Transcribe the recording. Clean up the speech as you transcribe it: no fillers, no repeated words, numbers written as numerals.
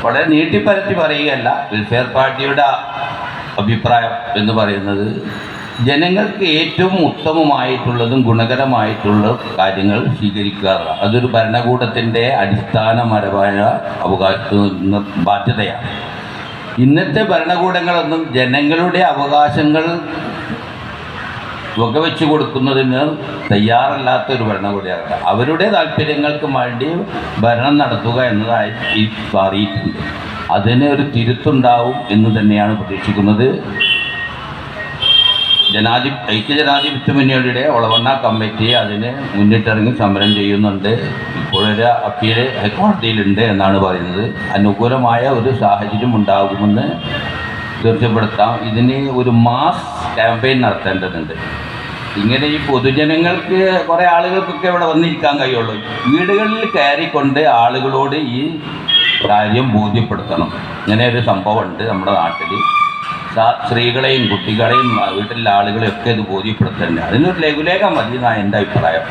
വളരെ നീട്ടിപ്പരത്തി പറയുകയല്ല. വെൽഫെയർ പാർട്ടിയുടെ അഭിപ്രായം എന്ന് പറയുന്നത് ജനങ്ങൾക്ക് ഏറ്റവും ഉത്തമമായിട്ടുള്ളതും ഗുണകരമായിട്ടുള്ള കാര്യങ്ങൾ സ്വീകരിക്കുക. അതൊരു ഭരണകൂടത്തിൻ്റെ അടിസ്ഥാനപരമായ ബാധ്യതയാണ്. ഇന്നത്തെ ഭരണകൂടങ്ങളൊന്നും ജനങ്ങളുടെ അവകാശങ്ങൾ വകവെച്ചു കൊടുക്കുന്നതിന് തയ്യാറല്ലാത്തൊരു ഭരണകൂടമാണ്. അവരുടെ താല്പര്യങ്ങൾക്ക് വേണ്ടി ഭരണം നടത്തുക എന്നതായി ഈ മാറിയിട്ടുണ്ട്. അതിന് ഒരു തിരുത്തുണ്ടാവും എന്ന് തന്നെയാണ് പ്രതീക്ഷിക്കുന്നത്. ഐക്യജനാധിപത്യ മുന്നണിയുടെ ഒളവണ്ണ കമ്മിറ്റി അതിന് മുന്നിട്ടിറങ്ങി സമരം ചെയ്യുന്നുണ്ട്. ഇപ്പോഴൊരു അപ്പീൽ ഹൈക്കോടതിയിലുണ്ട് എന്നാണ് പറയുന്നത്. അനുകൂലമായ ഒരു സാഹചര്യം ഉണ്ടാകുമെന്ന് തീർച്ചപ്പെടുത്താം. ഇതിന് ഒരു മാസ് ക്യാമ്പയിൻ നടത്തേണ്ടതുണ്ട്. ഇങ്ങനെ ഈ പൊതുജനങ്ങൾക്ക് കുറേ ആളുകൾക്കൊക്കെ ഇവിടെ വന്നിരിക്കാൻ കഴിയുള്ളൂ. വീടുകളിൽ കയറിക്കൊണ്ട് ആളുകളോട് ഈ കാര്യം ബോധ്യപ്പെടുത്തണം. ഇങ്ങനെ ഒരു സംഭവമുണ്ട് നമ്മുടെ നാട്ടിൽ. സ്ത്രീകളെയും കുട്ടികളെയും വീട്ടിലെ ആളുകളെയൊക്കെ ഇത് ബോധ്യപ്പെടുത്തേണ്ടത്. അതിനൊരു ലഘുലേഖ മതി എന്നാണ് എൻ്റെ അഭിപ്രായം.